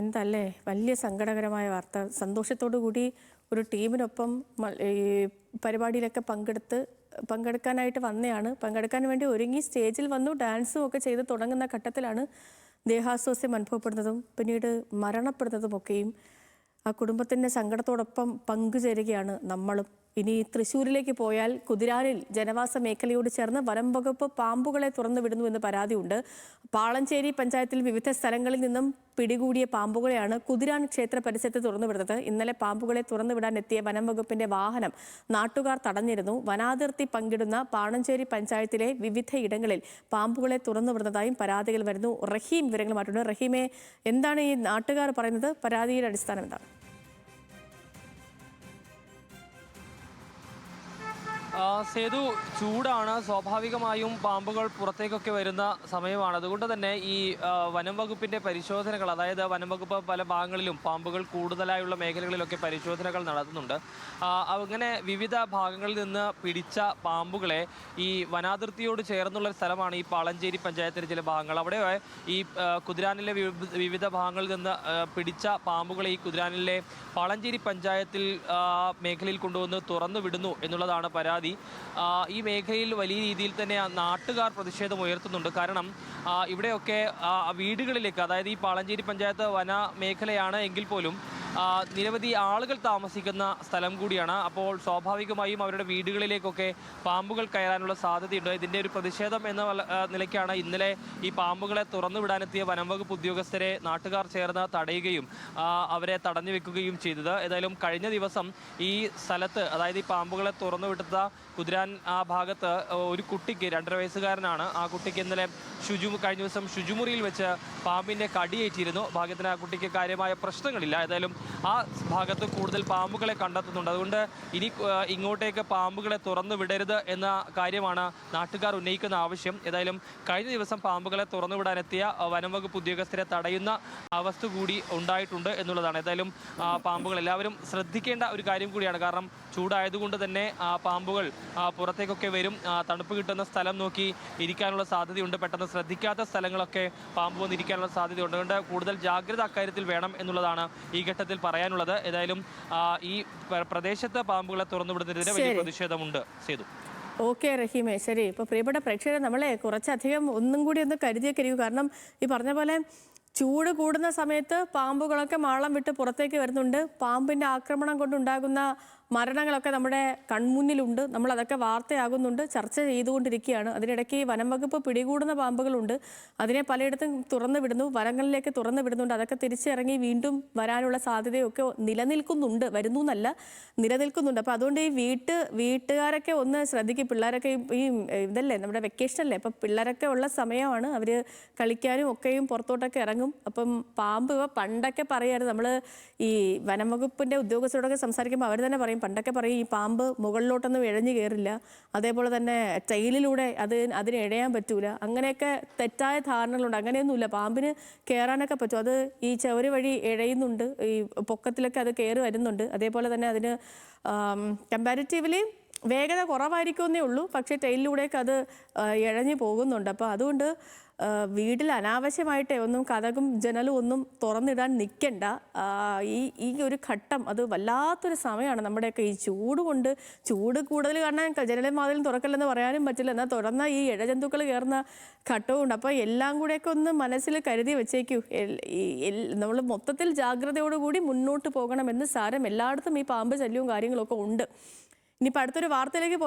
എന്തല്ലേ വലിയ സങ്കടകരമായ വാർത്ത. സന്തോഷത്തോടു കൂടി ഒരു ടീമിനൊപ്പം ഈ പരിപാടിയിലൊക്കെ പങ്കെടുക്കാനായിട്ട് വന്നതാണ്. പങ്കെടുക്കാൻ വേണ്ടി ഒരുങ്ങി സ്റ്റേജിൽ വന്നു, ഡാൻസും ഒക്കെ ചെയ്ത് തുടങ്ങുന്ന ഘട്ടത്തിലാണ് ദേഹാസ്വാസ്ഥ്യം അനുഭവപ്പെടുന്നതും പിന്നീട് മരണപ്പെടുന്നതുമൊക്കെയും. ആ കുടുംബത്തിൻ്റെ സങ്കടത്തോടൊപ്പം പങ്കുചേരുകയാണ് നമ്മളും. ഇനി തൃശ്ശൂരിലേക്ക് പോയാൽ കുതിരാനിൽ ജനവാസ മേഖലയോട് ചേർന്ന് വനം വകുപ്പ് പാമ്പുകളെ തുറന്നു വിടുന്നു എന്ന് പരാതിയുണ്ട്. പാളഞ്ചേരി പഞ്ചായത്തിൽ വിവിധ സ്ഥലങ്ങളിൽ നിന്നും പിടികൂടിയ പാമ്പുകളെയാണ് കുതിരാൻ ക്ഷേത്ര പരിസരത്ത് തുറന്നുവിടുന്നത്. ഇന്നലെ പാമ്പുകളെ തുറന്നുവിടാൻ എത്തിയ വനം വകുപ്പിന്റെ വാഹനം നാട്ടുകാർ തടഞ്ഞിരുന്നു. വനാതിർത്തി പങ്കിടുന്ന പാണഞ്ചേരി പഞ്ചായത്തിലെ വിവിധ ഇടങ്ങളിൽ പാമ്പുകളെ തുറന്നുവിടുന്നതായും പരാതികൾ വരുന്നു. റഹീം വിവരങ്ങളുമായിട്ടുണ്ട്. റഹീമെ, എന്താണ് ഈ നാട്ടുകാർ പറയുന്നത്? പരാതിയുടെ അടിസ്ഥാനം എന്താണ്? സേതു, ചൂടാണ്. സ്വാഭാവികമായും പാമ്പുകൾ പുറത്തേക്കൊക്കെ വരുന്ന സമയമാണ്. അതുകൊണ്ട് തന്നെ ഈ വനം വകുപ്പിന്റെ പരിശോധനകൾ, അതായത് വനം വകുപ്പ് പല ഭാഗങ്ങളിലും പാമ്പുകൾ കൂടുതലായുള്ള മേഖലകളിലൊക്കെ പരിശോധനകൾ നടത്തുന്നുണ്ട്. അങ്ങനെ വിവിധ ഭാഗങ്ങളിൽ നിന്ന് പിടിച്ച പാമ്പുകളെ ഈ വനാതിർത്തിയോട് ചേർന്നുള്ള സ്ഥലമാണ് ഈ പാളഞ്ചേരി പഞ്ചായത്തിലെ ചില ഭാഗങ്ങൾ. അവിടെ ഈ കുതിരാനിലെ വിവിധ ഭാഗങ്ങളിൽ നിന്ന് പിടിച്ച പാമ്പുകളെ ഈ കുതിരാനിലെ പാളഞ്ചേരി പഞ്ചായത്തിൽ മേഖലയിൽ കൊണ്ടുവന്ന് തുറന്നു വിടുന്നു എന്നുള്ളതാണ് പരാതി. ഈ മേഖലയിൽ വലിയ രീതിയിൽ തന്നെ നാട്ടുകാർ പ്രതിഷേധം ഉയർത്തുന്നുണ്ട്. കാരണം ഇവിടെയൊക്കെ വീടുകളിലേക്ക്, അതായത് ഈ പാളഞ്ചേരി പഞ്ചായത്ത് വന മേഖലയാണ് എങ്കിൽ പോലും നിരവധി ആളുകൾ താമസിക്കുന്ന സ്ഥലം കൂടിയാണ്. അപ്പോൾ സ്വാഭാവികമായും അവരുടെ വീടുകളിലേക്കൊക്കെ പാമ്പുകൾ കയറാനുള്ള സാധ്യതയുണ്ട്. ഇതിൻ്റെ ഒരു പ്രതിഷേധം എന്ന നിലയ്ക്കാണ് ഇന്നലെ ഈ പാമ്പുകളെ തുറന്നുവിടാനെത്തിയ വനം വകുപ്പ് ഉദ്യോഗസ്ഥരെ നാട്ടുകാർ ചേർന്ന് തടയുകയും അവരെ തടഞ്ഞു വെക്കുകയും ചെയ്തത്. ഏതായാലും കഴിഞ്ഞ ദിവസം ഈ സ്ഥലത്ത്, അതായത് ഈ പാമ്പുകളെ തുറന്നുവിട്ട കുതിരാൻ ആ ഭാഗത്ത് ഒരു കുട്ടിക്ക്, 2.5 വയസ്സുകാരനാണ്, ആ കുട്ടിക്ക് ഇന്നലെ കഴിഞ്ഞ ദിവസം ശുചിമുറിയിൽ വെച്ച് പാമ്പിൻ്റെ കടിയേറ്റിരുന്നു. ഭാഗ്യത്തിന് ആ കുട്ടിക്ക് കാര്യമായ പ്രശ്നങ്ങളില്ല. ഏതായാലും ആ ഭാഗത്ത് കൂടുതൽ പാമ്പുകളെ കണ്ടെത്തുന്നുണ്ട്. അതുകൊണ്ട് ഇനി ഇങ്ങോട്ടേക്ക് പാമ്പുകളെ തുറന്നു വിടരുത് എന്ന കാര്യമാണ് നാട്ടുകാർ ഉന്നയിക്കുന്ന ആവശ്യം. ഏതായാലും കഴിഞ്ഞ ദിവസം പാമ്പുകളെ തുറന്നുവിടാനെത്തിയ വനം വകുപ്പ് ഉദ്യോഗസ്ഥരെ തടയുന്ന അവസ്ഥ കൂടി ഉണ്ടായിട്ടുണ്ട് എന്നുള്ളതാണ്. ഏതായാലും പാമ്പുകൾ എല്ലാവരും ശ്രദ്ധിക്കേണ്ട ഒരു കാര്യം കൂടിയാണ്. കാരണം ചൂടായതുകൊണ്ട് തന്നെ പാമ്പുകൾ പുറത്തേക്കൊക്കെ വരും. തണുപ്പ് കിട്ടുന്ന സ്ഥലം നോക്കി ഇരിക്കാനുള്ള സാധ്യതയുണ്ട്. പെട്ടെന്ന് ശ്രദ്ധിക്കാത്ത സ്ഥലങ്ങളൊക്കെ പാമ്പ് വന്നിരിക്കാനുള്ള സാധ്യതയുണ്ട്. അതുകൊണ്ട് കൂടുതൽ ജാഗ്രത അക്കാര്യത്തിൽ വേണം എന്നുള്ളതാണ് ഈ ഘട്ടത്തിൽ പറയാനുള്ളത്. ഏതായാലും ഈ പ്രദേശത്ത് പാമ്പുകളെ തുറന്നുവിടുന്നതിന് വലിയ പ്രതിഷേധമുണ്ട്. സേതു. ഓക്കെ റഹീമേ, ശരി. ഇപ്പോൾ പ്രിയപ്പെട്ട പ്രേക്ഷകരെ, നമ്മളെ കുറച്ചധികം ഒന്നും കൂടി ഒന്ന് കരുതിയേക്കരിക്കും. കാരണം ഈ പറഞ്ഞ പോലെ ചൂട് കൂടുന്ന സമയത്ത് പാമ്പുകളൊക്കെ മാളം വിട്ട് പുറത്തേക്ക് വരുന്നുണ്ട്. പാമ്പിൻ്റെ ആക്രമണം കൊണ്ടുണ്ടാകുന്ന മരണങ്ങളൊക്കെ നമ്മുടെ കൺമുന്നിലുണ്ട്. നമ്മളതൊക്കെ വാർത്തയാകുന്നുണ്ട്, ചർച്ച ചെയ്തുകൊണ്ടിരിക്കുകയാണ്. അതിനിടയ്ക്ക് വനം വകുപ്പ് പിടികൂടുന്ന പാമ്പുകളുണ്ട്. അതിനെ പലയിടത്തും തുറന്നു വിടുന്നു, വനങ്ങളിലേക്ക് തുറന്നു വിടുന്നുണ്ട്. അതൊക്കെ തിരിച്ചിറങ്ങി വീണ്ടും വരാനുള്ള സാധ്യതയൊക്കെ നിലനിൽക്കുന്നുണ്ട്. വരുന്നു എന്നല്ല, നിലനിൽക്കുന്നുണ്ട്. അപ്പോൾ അതുകൊണ്ട് ഈ വീട്ടുകാരൊക്കെ ഒന്ന് ശ്രദ്ധിക്കും. പിള്ളേരൊക്കെ ഈ ഇതല്ലേ, നമ്മുടെ വെക്കേഷനല്ലേ, അപ്പം പിള്ളേരൊക്കെ ഉള്ള സമയമാണ്. അവർ കളിക്കാനും ഒക്കെയും പുറത്തോട്ടൊക്കെ ഇറങ്ങും. അപ്പം പാമ്പ് പണ്ടൊക്കെ പറയാറ്, നമ്മൾ ഈ വനം വകുപ്പിൻ്റെ ഉദ്യോഗസ്ഥരോടൊക്കെ സംസാരിക്കുമ്പോൾ അവർ തന്നെ പറയും, പണ്ടൊക്കെ പറയും ഈ പാമ്പ് മുകളിലോട്ടൊന്നും ഇഴഞ്ഞു കയറില്ല, അതേപോലെ തന്നെ ടൈലിലൂടെ അതിന് ഇഴയാൻ പറ്റൂല, അങ്ങനെയൊക്കെ തെറ്റായ ധാരണകളുണ്ട്. അങ്ങനെയൊന്നുമില്ല, പാമ്പിന് കയറാനൊക്കെ പറ്റും. അത് ഈ ചവര് വഴി ഇഴയുന്നുണ്ട്, ഈ പൊക്കത്തിലൊക്കെ അത് കയറി വരുന്നുണ്ട്. അതേപോലെ തന്നെ അതിന് കമ്പാരിറ്റീവ്ലി വേഗത കുറവായിരിക്കുമെന്നേ ഉള്ളൂ, പക്ഷേ ടൈലിലൂടെയൊക്കെ അത് ഇഴഞ്ഞു പോകുന്നുണ്ട്. അപ്പോൾ അതുകൊണ്ട് വീട്ടിൽ അനാവശ്യമായിട്ട് ഒന്നും കതകും ജനലും ഒന്നും തുറന്നിടാൻ നിൽക്കണ്ട. ഈ ഒരു ഘട്ടം അത് വല്ലാത്തൊരു സമയമാണ്. നമ്മുടെയൊക്കെ ഈ ചൂട് കൂടുതൽ കാരണം ജനലും വാതിലും തുറക്കല്ലെന്ന് പറയാനും പറ്റില്ല. എന്നാൽ തുറന്ന ഈ ഇഴജന്തുക്കൾ കയറുന്ന ഘട്ടമുണ്ട്. അപ്പോൾ എല്ലാം കൂടെയൊക്കെ ഒന്ന് മനസ്സിൽ കരുതി വെച്ചേക്കൂ. നമ്മൾ മൊത്തത്തിൽ ജാഗ്രതയോടുകൂടി മുന്നോട്ട് പോകണമെന്ന് സാരം. എല്ലായിടത്തും ഈ പാമ്പ് ശല്യവും കാര്യങ്ങളൊക്കെ ഉണ്ട്. ഇനിയിപ്പോൾ അടുത്തൊരു വാർത്തയിലേക്ക് പോയാൽ